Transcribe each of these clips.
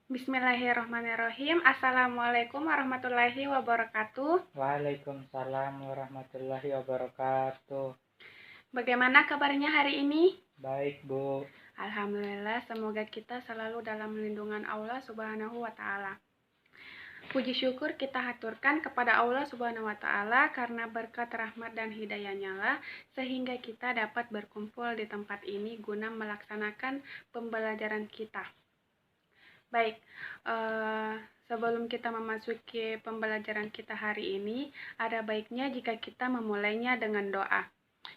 Bismillahirrahmanirrahim. Assalamualaikum warahmatullahi wabarakatuh. Waalaikumsalam warahmatullahi wabarakatuh. Bagaimana kabarnya hari ini? Baik, Bu. Alhamdulillah, semoga kita selalu dalam lindungan Allah Subhanahu wa Ta'ala. Puji syukur kita haturkan kepada Allah Subhanahu wa Ta'ala karena berkat rahmat dan hidayahnya lah sehingga kita dapat berkumpul di tempat ini guna melaksanakan pembelajaran kita. Baik, sebelum kita memasuki pembelajaran kita hari ini, ada baiknya jika kita memulainya dengan doa.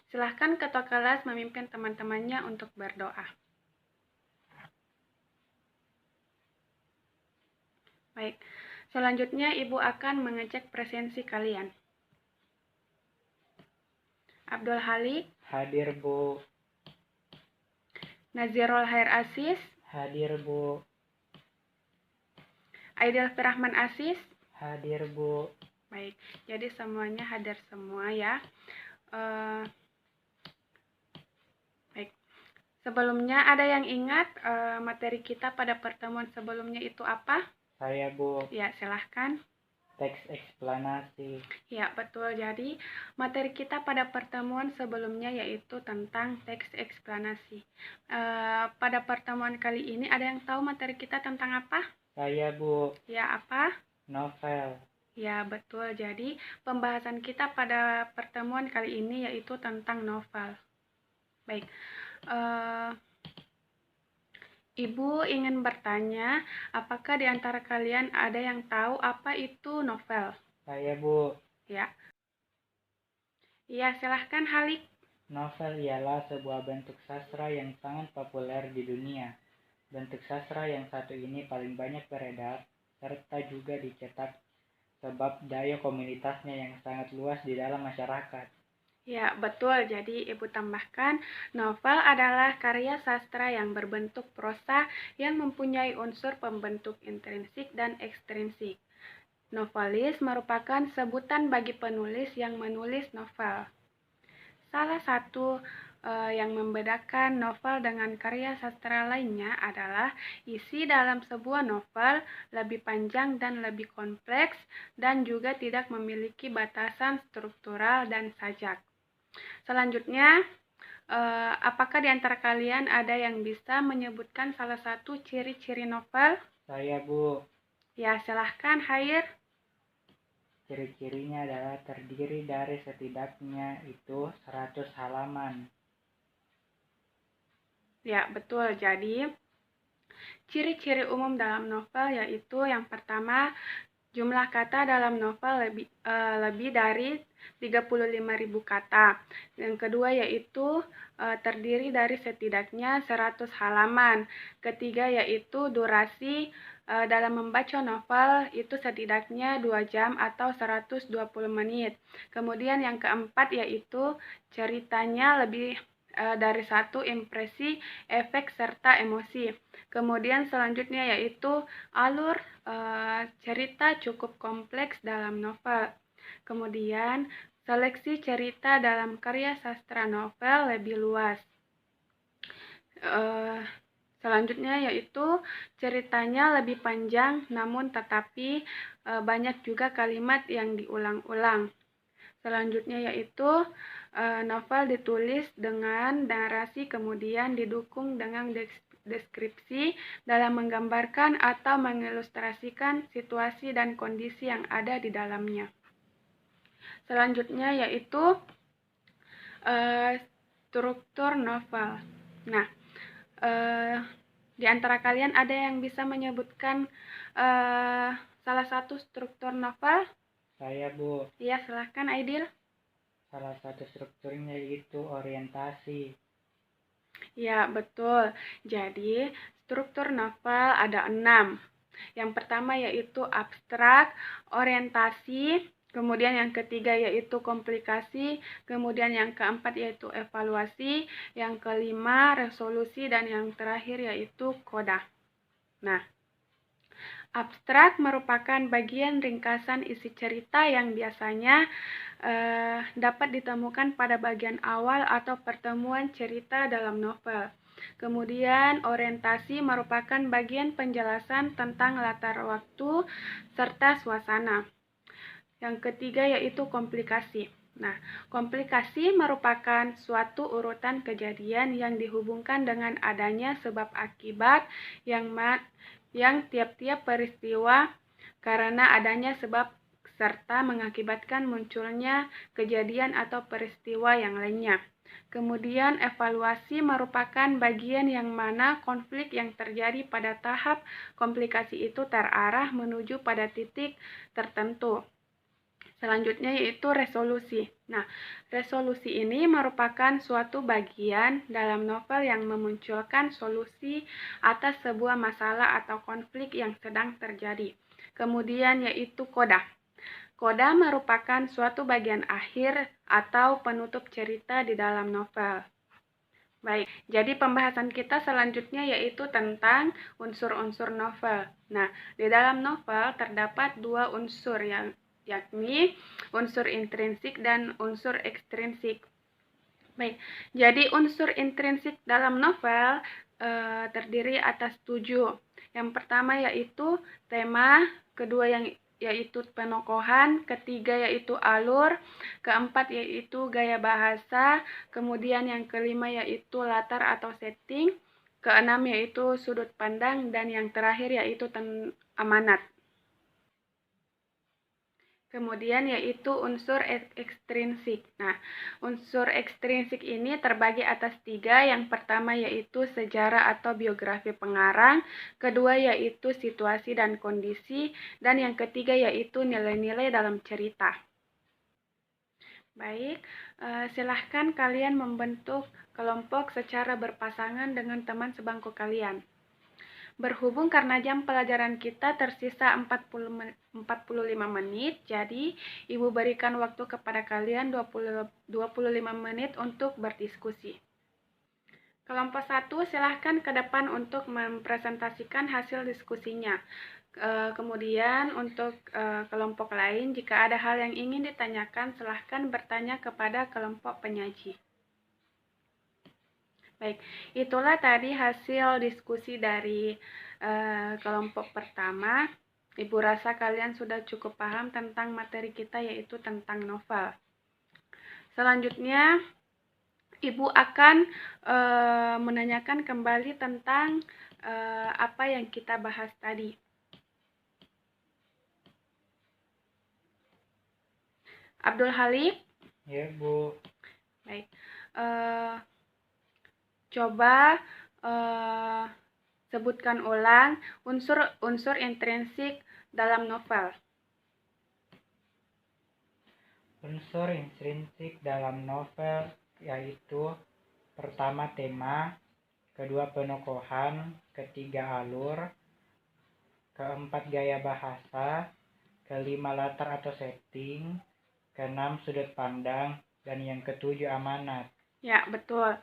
Silahkan ketua kelas memimpin teman-temannya untuk berdoa. Baik, selanjutnya Ibu akan mengecek presensi kalian. Abdul Halik. Hadir, Bu. Nazirul Khair Asis. Hadir, Bu. Aidil Firahman Asis. Hadir, Bu. Baik, jadi semuanya hadir semua ya. Baik, sebelumnya ada yang ingat materi kita pada pertemuan sebelumnya itu apa? Saya, Bu. Ya, silahkan. Teks eksplanasi. Ya, betul. Jadi, materi kita pada pertemuan sebelumnya yaitu tentang teks eksplanasi. Pada pertemuan kali ini, ada yang tahu materi kita tentang apa? Saya, Bu. Ya, apa? Novel. Ya, betul. Jadi, pembahasan kita pada pertemuan kali ini yaitu tentang novel. Baik. Ibu ingin bertanya, apakah di antara kalian ada yang tahu apa itu novel? Saya, Bu. Ya. Ya, silahkan Halik. Novel ialah sebuah bentuk sastra yang sangat populer di dunia. Bentuk sastra yang satu ini paling banyak beredar, serta juga dicetak sebab daya komunitasnya yang sangat luas di dalam masyarakat. Ya, betul. Jadi, Ibu tambahkan, novel adalah karya sastra yang berbentuk prosa yang mempunyai unsur pembentuk intrinsik dan ekstrinsik. Novelis merupakan sebutan bagi penulis yang menulis novel. Salah satu yang membedakan novel dengan karya sastra lainnya adalah isi dalam sebuah novel lebih panjang dan lebih kompleks dan juga tidak memiliki batasan struktural dan sajak. Selanjutnya, apakah di antara kalian ada yang bisa menyebutkan salah satu ciri-ciri novel? Saya, Bu. Ya, silahkan, Hair. Ciri-cirinya adalah terdiri dari setidaknya itu 100 halaman. Ya, betul. Jadi, ciri-ciri umum dalam novel yaitu yang pertama, jumlah kata dalam novel lebih dari 35.000 kata. Yang kedua yaitu terdiri dari setidaknya 100 halaman. Ketiga yaitu durasi dalam membaca novel itu setidaknya 2 jam atau 120 menit. Kemudian yang keempat yaitu ceritanya lebih dari satu impresi, efek, serta emosi. Kemudian selanjutnya yaitu alur cerita cukup kompleks dalam novel. Kemudian seleksi cerita dalam karya sastra novel lebih luas. Selanjutnya yaitu ceritanya lebih panjang namun tetapi banyak juga kalimat yang diulang-ulang. Selanjutnya yaitu novel ditulis dengan narasi kemudian didukung dengan deskripsi dalam menggambarkan atau mengilustrasikan situasi dan kondisi yang ada di dalamnya. Selanjutnya yaitu struktur novel. Nah, di antara kalian ada yang bisa menyebutkan salah satu struktur novel? Saya, Bu. Iya, silahkan Aidil. Salah satu strukturnya yaitu orientasi. Ya, betul. Jadi, struktur novel ada 6. Yang pertama yaitu abstrak, orientasi, kemudian yang ketiga yaitu komplikasi, kemudian yang keempat yaitu evaluasi, yang kelima resolusi, dan yang terakhir yaitu koda. Nah, abstrak merupakan bagian ringkasan isi cerita yang biasanya dapat ditemukan pada bagian awal atau pertemuan cerita dalam novel. Kemudian, orientasi merupakan bagian penjelasan tentang latar waktu serta suasana. Yang ketiga yaitu komplikasi. Nah, komplikasi merupakan suatu urutan kejadian yang dihubungkan dengan adanya sebab akibat yang tiap-tiap peristiwa karena adanya sebab serta mengakibatkan munculnya kejadian atau peristiwa yang lainnya. Kemudian evaluasi merupakan bagian yang mana konflik yang terjadi pada tahap komplikasi itu terarah menuju pada titik tertentu. Selanjutnya yaitu resolusi. Nah, resolusi ini merupakan suatu bagian dalam novel yang memunculkan solusi atas sebuah masalah atau konflik yang sedang terjadi. Kemudian yaitu koda. Koda merupakan suatu bagian akhir atau penutup cerita di dalam novel. Baik, jadi pembahasan kita selanjutnya yaitu tentang unsur-unsur novel. Nah, di dalam novel terdapat dua unsur yakni unsur intrinsik dan unsur ekstrinsik. Baik, jadi unsur intrinsik dalam novel terdiri atas 7. Yang pertama yaitu tema, kedua yaitu penokohan, ketiga yaitu alur, keempat yaitu gaya bahasa, kemudian yang kelima yaitu latar atau setting, keenam yaitu sudut pandang, dan yang terakhir yaitu amanat. Kemudian yaitu unsur ekstrinsik. Nah, unsur ekstrinsik ini terbagi atas 3. Yang pertama yaitu sejarah atau biografi pengarang, kedua yaitu situasi dan kondisi, dan yang ketiga yaitu nilai-nilai dalam cerita. Baik, silahkan kalian membentuk kelompok secara berpasangan dengan teman sebangku kalian. Berhubung karena jam pelajaran kita tersisa 45 menit, jadi Ibu berikan waktu kepada kalian 25 menit untuk berdiskusi. Kelompok 1 silahkan ke depan untuk mempresentasikan hasil diskusinya. Kemudian untuk kelompok lain, jika ada hal yang ingin ditanyakan, silahkan bertanya kepada kelompok penyaji. Baik, itulah tadi hasil diskusi dari kelompok pertama. Ibu rasa kalian sudah cukup paham tentang materi kita, yaitu tentang novel. Selanjutnya, Ibu akan menanyakan kembali tentang apa yang kita bahas tadi. Abdul Halik? Ya, Bu. Baik. Coba sebutkan ulang unsur intrinsik dalam novel. Unsur intrinsik dalam novel yaitu pertama tema, kedua penokohan, ketiga alur, keempat gaya bahasa, kelima latar atau setting, keenam sudut pandang, dan yang ketujuh amanat. Ya, betul.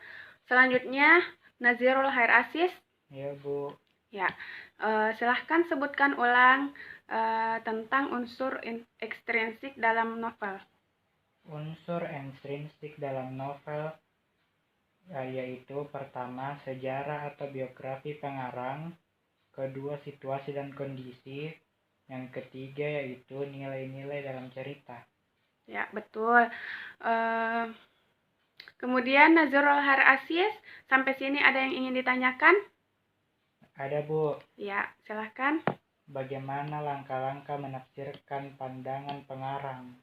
Selanjutnya, Nazirul Khair Aziz. Ya, Bu. Ya, silahkan sebutkan ulang tentang unsur ekstrinsik dalam novel. Unsur intrinsik dalam novel yaitu pertama sejarah atau biografi pengarang, kedua situasi dan kondisi, yang ketiga yaitu nilai-nilai dalam cerita. Ya, betul. Kemudian Nazirul Khair Aziz, sampai sini ada yang ingin ditanyakan? Ada, Bu. Ya, silahkan. Bagaimana langkah-langkah menafsirkan pandangan pengarang?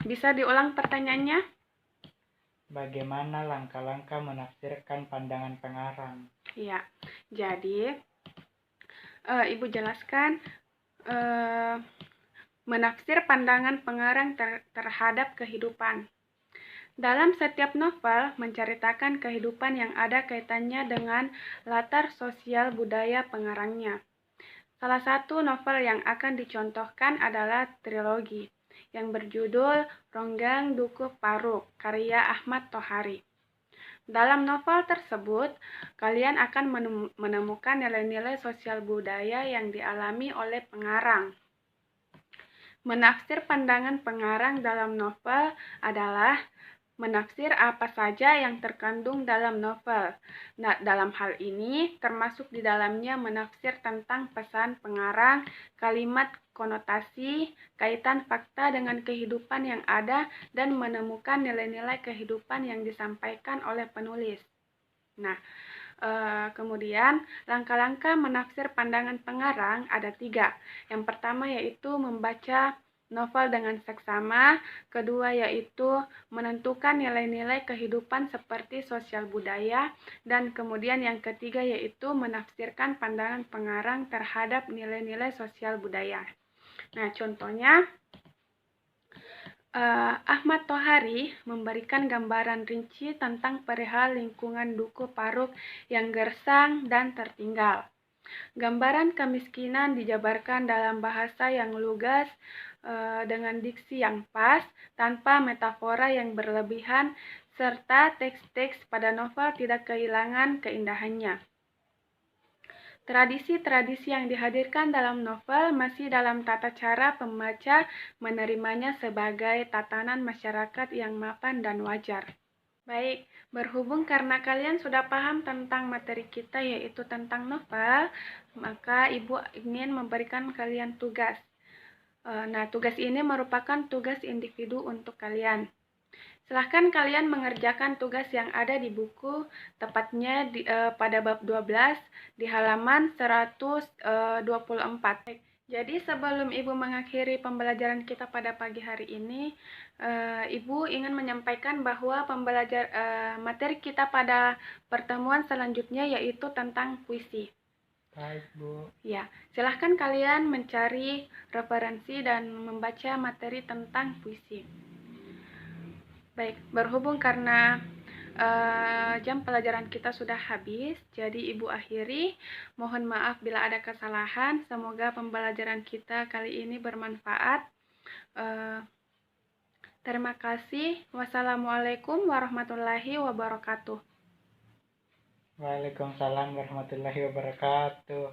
Bisa diulang pertanyaannya? Bagaimana langkah-langkah menafsirkan pandangan pengarang? Ya, jadi Ibu jelaskan menafsir pandangan pengarang terhadap kehidupan. Dalam setiap novel menceritakan kehidupan yang ada kaitannya dengan latar sosial budaya pengarangnya. Salah satu novel yang akan dicontohkan adalah trilogi yang berjudul Ronggang Dukuh Paruk, karya Ahmad Tohari. Dalam novel tersebut, kalian akan menemukan nilai-nilai sosial budaya yang dialami oleh pengarang. Menafsir pandangan pengarang dalam novel adalah menafsir apa saja yang terkandung dalam novel. Nah, dalam hal ini termasuk di dalamnya menafsir tentang pesan pengarang, kalimat konotasi, kaitan fakta dengan kehidupan yang ada, dan menemukan nilai-nilai kehidupan yang disampaikan oleh penulis. Nah, kemudian langkah-langkah menafsir pandangan pengarang ada 3. Yang pertama yaitu membaca novel dengan seksama, kedua yaitu menentukan nilai-nilai kehidupan seperti sosial budaya, dan kemudian yang ketiga yaitu menafsirkan pandangan pengarang terhadap nilai-nilai sosial budaya. Nah, contohnya Ahmad Tohari memberikan gambaran rinci tentang perihal lingkungan Duku Paruk yang gersang dan tertinggal. Gambaran kemiskinan dijabarkan dalam bahasa yang lugas dengan diksi yang pas, tanpa metafora yang berlebihan, serta teks-teks pada novel tidak kehilangan keindahannya. Tradisi-tradisi yang dihadirkan dalam novel masih dalam tata cara pembaca menerimanya sebagai tatanan masyarakat yang mapan dan wajar. Baik, berhubung karena kalian sudah paham tentang materi kita yaitu tentang novel, maka Ibu ingin memberikan kalian tugas. Nah, tugas ini merupakan tugas individu untuk kalian. Silahkan kalian mengerjakan tugas yang ada di buku, tepatnya pada bab 12 di halaman 124. Jadi sebelum Ibu mengakhiri pembelajaran kita pada pagi hari ini, Ibu ingin menyampaikan bahwa materi kita pada pertemuan selanjutnya yaitu tentang puisi. Baik, Bu. Ya, silahkan kalian mencari referensi dan membaca materi tentang puisi. Baik, berhubung karena jam pelajaran kita sudah habis, jadi Ibu akhiri. Mohon maaf bila ada kesalahan. Semoga pembelajaran kita kali ini bermanfaat. Terima kasih. Wassalamualaikum warahmatullahi wabarakatuh. Waalaikumsalam warahmatullahi wabarakatuh.